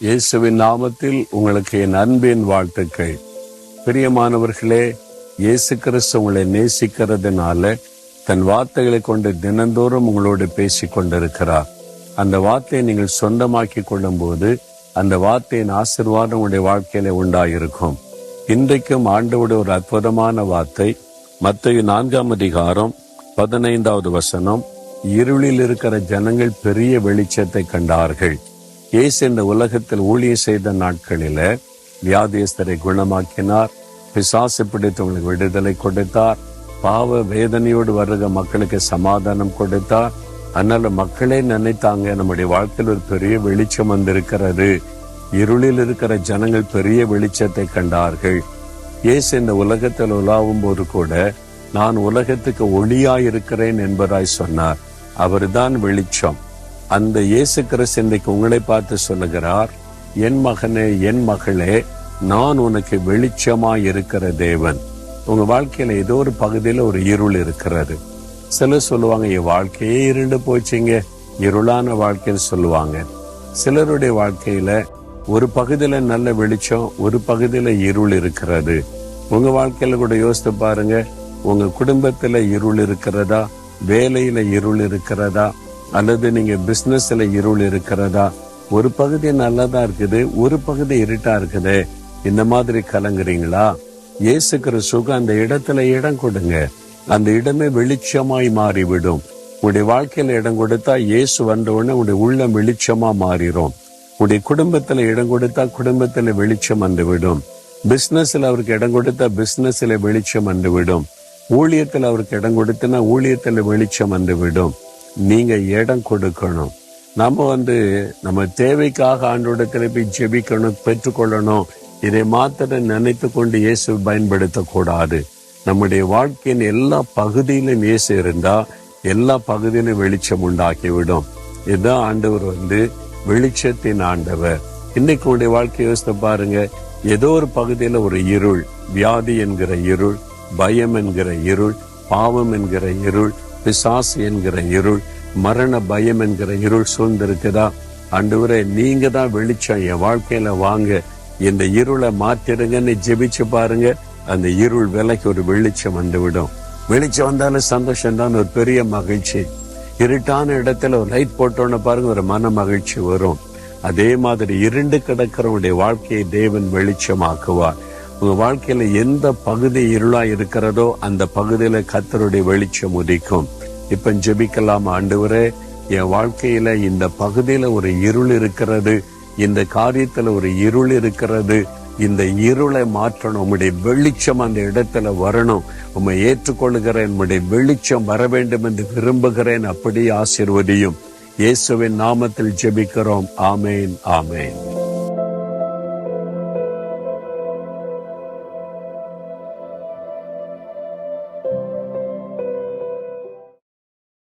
இயேசுவின் நாமத்தில் உங்களுக்கு என் அன்பின் வாழ்த்துக்கள். பிரியமானவர்களே, இயேசு கிறிஸ்து உங்களை நேசிக்கிறதுனால தன் வார்த்தைகளை கொண்டு தினந்தோறும் உங்களோடு பேசி கொண்டிருக்கிறார். அந்த வார்த்தையை நீங்கள் சொந்தமாக்கி கொள்ளும் போது அந்த வார்த்தையின் ஆசீர்வாதம் உங்களுடைய வாழ்க்கையில உண்டாயிருக்கும். இன்றைக்கும் ஆண்டவருடைய ஒரு அற்புதமான வார்த்தை மத்தேயு 4:15 இருளில் இருக்கிற ஜனங்கள் பெரிய வெளிச்சத்தை கண்டார்கள். இயேசு இந்த உலகத்தில் ஊழியம் செய்த நாட்களில வியாதியஸ்தரை குணமாக்கினார், பிசாசு பிடித்தவங்களுக்கு விடுதலை கொடுத்தார், பாவ வேதனையோடு வருகிற மக்களுக்கு சமாதானம் கொடுத்தார். அதனால மக்களே நினைத்தாங்க, நம்முடைய வாழ்க்கையில் ஒரு பெரிய வெளிச்சம் வந்திருக்கிறது, இருளில் இருக்கிற ஜனங்கள் பெரிய வெளிச்சத்தை கண்டார்கள். இயேசு இந்த உலகத்தில் உலாவும் போது கூட நான் உலகத்துக்கு ஒளியாயிருக்கிறேன் என்பதாய் சொன்னார். அவர்தான் வெளிச்சம். அந்த இயேசு கிறிஸ்து இன்றைக்கு உங்களை பார்த்து சொல்லுகிறார், என் மகனே, என் மகளே, நான் உனக்கு வெளிச்சமாய் இருக்கிற தேவன். உங்க வாழ்க்கையில ஏதோ ஒரு பகுதியில ஒரு இருள் இருக்கிறது. சிலர் சொல்லுவாங்க, என் வாழ்க்கையே இருண்டு போச்சுங்க, இருளான வாழ்க்கைன்னு சொல்லுவாங்க. சிலருடைய வாழ்க்கையில ஒரு பகுதியில நல்ல வெளிச்சம், ஒரு பகுதியில இருள் இருக்கிறது. உங்க வாழ்க்கையில கூட யோசித்து பாருங்க, உங்க குடும்பத்துல இருள் இருக்கிறதா, வேலையில இருள் இருக்கிறதா, அல்லது நீங்க பிசினஸ்ல இருள் இருக்கிறதா? ஒரு பகுதி நல்லதா இருக்குது, ஒரு பகுதி இருட்டா இருக்குது. இந்த மாதிரி கலங்குறீங்களா? இயேசு கிறிஸ்துவுக்கு அந்த இடத்துல இடம் கொடுங்க. அந்த இடமே வெளிச்சமாய் மாறிவிடும். உங்களுடைய வாழ்க்கையில இடம் கொடுத்தா இயேசு வந்த உடனே உங்களுடைய உள்ளம் வெளிச்சமா மாறிடும். உங்களுடைய குடும்பத்துல இடம் கொடுத்தா குடும்பத்துல வெளிச்சம் வந்துவிடும். பிசினஸ்ல அவருக்கு இடம் கொடுத்தா பிசினஸ்ல வெளிச்சம் வந்துவிடும். ஊழியத்துல அவருக்கு இடம் கொடுத்தனா ஊழியத்துல வெளிச்சம் வந்துவிடும். நீங்க இடம் கொடுக்கணும். நம்ம தேவைக்காக ஆண்டோடத்துல போய் ஜெபிக்கணும், பெற்றுக்கொள்ளணும். இதை மாத்திர நினைத்து கொண்டு இயேசு பயன்படுத்தக்கூடாது. நம்முடைய வாழ்க்கையின் எல்லா பகுதியிலும் இயேசு இருந்தா எல்லா பகுதியிலும் வெளிச்சம் உண்டாக்கிவிடும். இதுதான் ஆண்டவர் வெளிச்சத்தின் ஆண்டவர். இன்னைக்கு உடைய வாழ்க்கையை யோசித்து பாருங்க. ஏதோ ஒரு பகுதியில ஒரு இருள், வியாதி என்கிற இருள், பயம் என்கிற இருள், பாவம் என்கிற இருள், பிசாசு என்கிற இருள், மரண பயம் என்கிற இருள் சூழ்ந்திருக்குதா? ஆண்டவரே, நீங்க தான் வெளிச்சம், என் வாழ்க்கையில வாங்க, இந்த இருளை மாற்றிடுங்கன்னு ஜெபிச்சு பாருங்க. அந்த இருள் விலைக்கு ஒரு வெளிச்சம் வந்துவிடும். வெளிச்சம் வந்தாலும் சந்தோஷம் தான், ஒரு பெரிய மகிழ்ச்சி. இருட்டான இடத்துல ஒரு லைட் போட்டோன்னு பாருங்க, ஒரு மன மகிழ்ச்சி வரும். அதே மாதிரி இருண்டு கிடக்கிறவனுடைய வாழ்க்கையை தேவன் வெளிச்சமாக்குவார். உங்க வாழ்க்கையில எந்த பகுதி இருளா இருக்கிறதோ அந்த பகுதியில கர்த்தருடைய வெளிச்சம் உதிக்கும். இப்ப ஜெபிக்கலாம். ஆண்டவரே, என் வாழ்க்கையில இந்த பகுதியில ஒரு இருள் இருக்கிறது, இந்த காரியத்துல ஒரு இருள் இருக்கிறது, இந்த இருளை மாற்றணும். உம்முடைய வெளிச்சம் அந்த இடத்துல வரணும். உம்மை ஏற்றுக்கொள்கிறேன், உம்முடைய வெளிச்சம் வர வேண்டும் என்று விரும்புகிறேன். அப்படி ஆசீர்வதியும். இயேசுவின் நாமத்தில் ஜெபிக்கிறோம். ஆமேன், ஆமேன்.